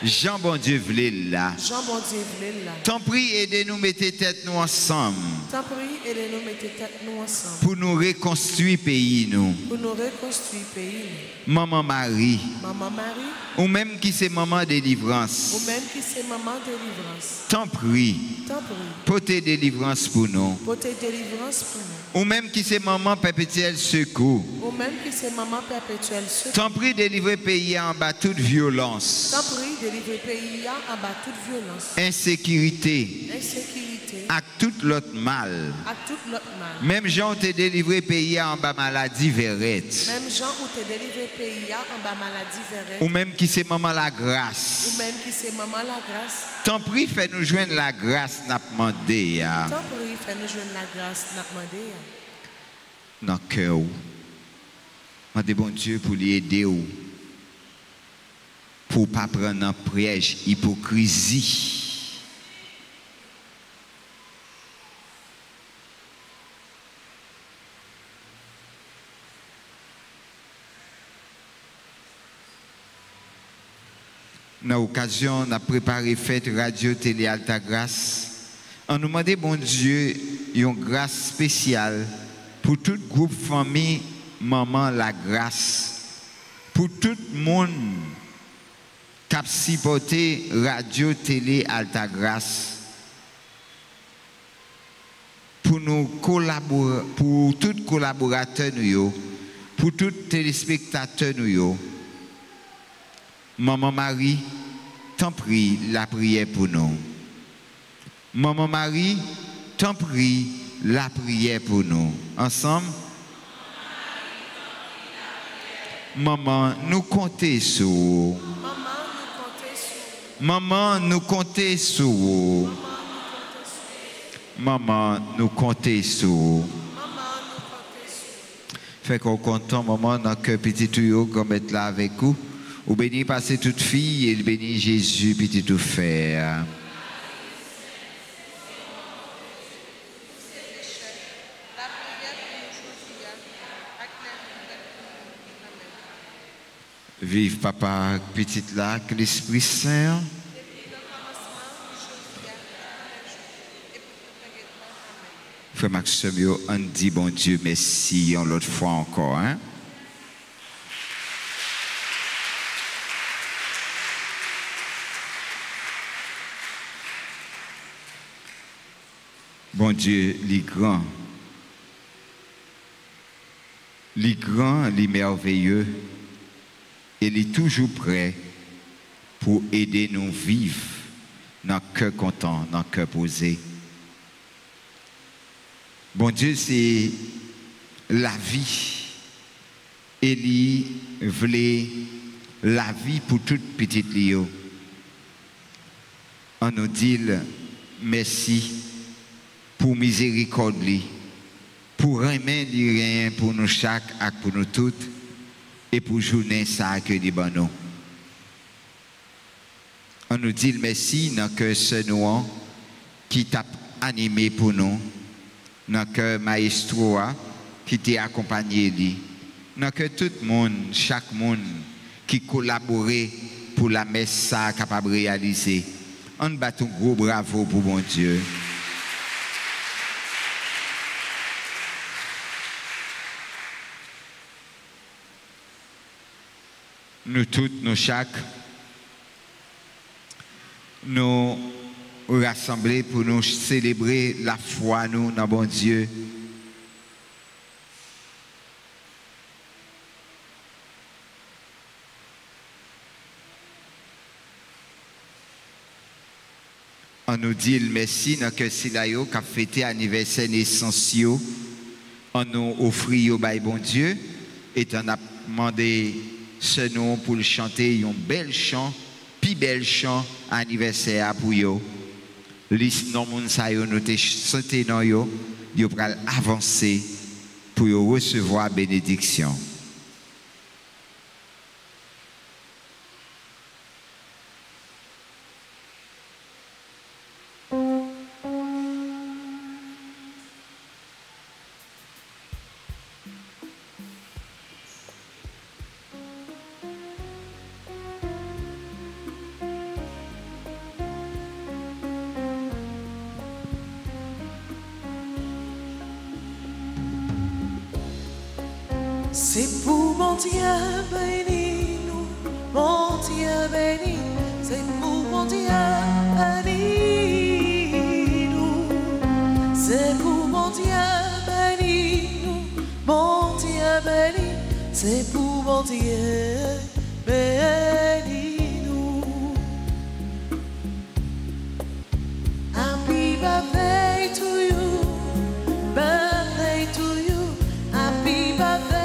Jean bon Dieu voulait là. Jean bon Dieu voulait là. T'en prie, aidez-nous mettre tête nous ensemble. T'en prie, aidez-nous mettre tête nous ensemble. Pour nous reconstruire pays nous. Pour nous reconstruire pays. Maman Marie. Maman Marie. Ou même qui c'est maman délivrance. Ou même qui c'est maman délivrance. T'en prie. T'en prie. Portez délivrance pour nous. Portez délivrance pour nous. Ou même qui c'est maman perpétuel secours. Ou même qui c'est maman perpétuelle secours. T'en prie délivrer pays en bas toute violence. T'en prie délivrer pays en bas toute violence. Insécurité. Insécurité. À tout l'autre mal. À tout l'autre mal. Même gens te délivré pays en bas maladie verrette. Même gens ou te délivré pays en bas maladie verrette. Ou même qui c'est maman la grâce. Ou même qui c'est maman la grâce. T'en prie fais nous joindre la grâce n'a demandé. T'en prie fais nous joindre la grâce n'a demandé. Dans le cœur. Demandez bon Dieu pour lui aider ou. Pour ne pas prendre un piège hypocrisie. Dans l'occasion, on a préparé fête radio télé Alta Grâce. On nous demandait bon Dieu une grâce spéciale pour tout groupe famille maman la grâce pour tout le monde qui a supporté radio télé Alta Grâce pour nous collaborer pour tous collaborateurs nous pour tous téléspectateurs nous. Maman Marie, t'en prie la prière pour nous. Maman Marie, t'en prie la prière pour nous. Ensemble. Maman, nous comptons sur vous. Maman, nous comptons sur vous. Maman, nous comptons sur vous. Fait qu'on content, maman, dans que petit tuyau qu'on est là avec vous. Ou béni passer toute fille et béni Jésus petit tout faire. Vive papa petite là, que l'Esprit Saint. Frère Maxime, on dit bon Dieu merci en l'autre fois encore. Hein? Bon Dieu, les grands, les merveilleux, il est toujours prêt pour aider nous vivre dans le cœur content, dans le cœur posé. Bon Dieu, c'est la vie. Il voulait la vie pour toute petite Léo. On nous dit merci pour miséricorde, pour remettre rien pour nous chaque et pour nous toutes, et pour journée ça que des bonhommes. On nous dit merci dans le cœur ce nous qui t'a animé pour nous, dans le cœur maestro qui t'a accompagné, dans le cœur tout le monde, chaque monde qui collaborait pour la messe ça capable de réaliser. On bat un gros bravo pour bon Dieu. Nous toutes, nous chaque, nous rassembler pour nous célébrer la foi nous dans bon Dieu on nous dit merci dans que c'est là qui a fêté anniversaire naissance, on nous offre au bail bon Dieu, et on a demandé ce nom pour le chanter un bel chant, puis bel chant anniversaire pour yo. Liste non moun sa yo nous te chanté dans yo pral avancer pour yo recevoir bénédiction. C'est pour mon Dieu béni nous, mon Dieu béni, c'est pour mon Dieu béni nous, c'est pour mon Dieu béni nous, mon Dieu béni, c'est pour mon Dieu béni nous. Happy birthday to you, birthday to you, happy birthday.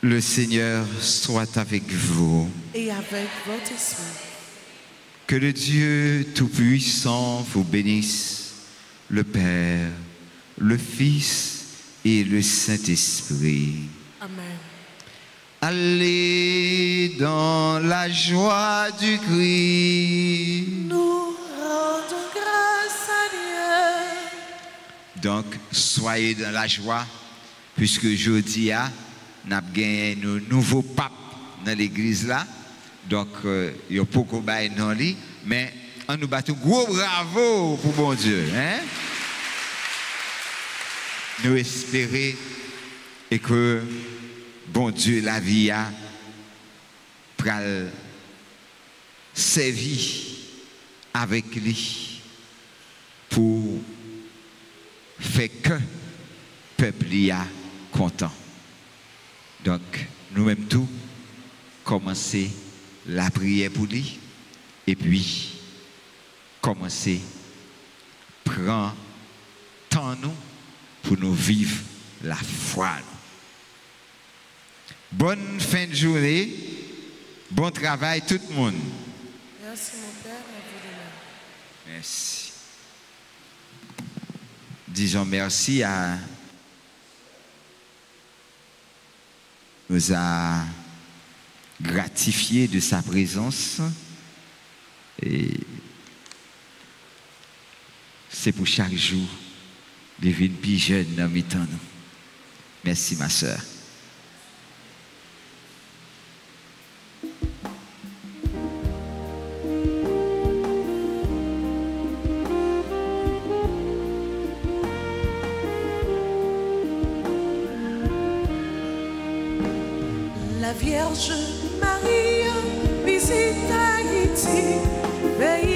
Le Seigneur soit avec vous. Et avec votre esprit. Que le Dieu Tout-Puissant vous bénisse, le Père, le Fils et le Saint-Esprit. Amen. Allez dans la joie du Christ. Nous rendons grâce à Dieu. Donc, soyez dans la joie, puisque jeudi, nous avons gagné un nouveau pape dans l'église là. Donc, il y a beaucoup de choses dans lui. Mais on nous bat un gros bravo pour bon Dieu. Hein? Nous espérons et que bon Dieu, la vie a servi avec lui pour faire que le peuple y a content. Donc, nous-mêmes tous, commencer la prière pour lui et puis commencer prendre temps nous pour nous vivre la foi. Bonne fin de journée, bon travail tout le monde. Merci mon Père, à vous de même. Merci. Disons merci à nous a gratifié de sa présence et c'est pour chaque jour de venir plus jeune dans mes temps. Merci ma soeur. La Vierge Marie visite Haïti, pays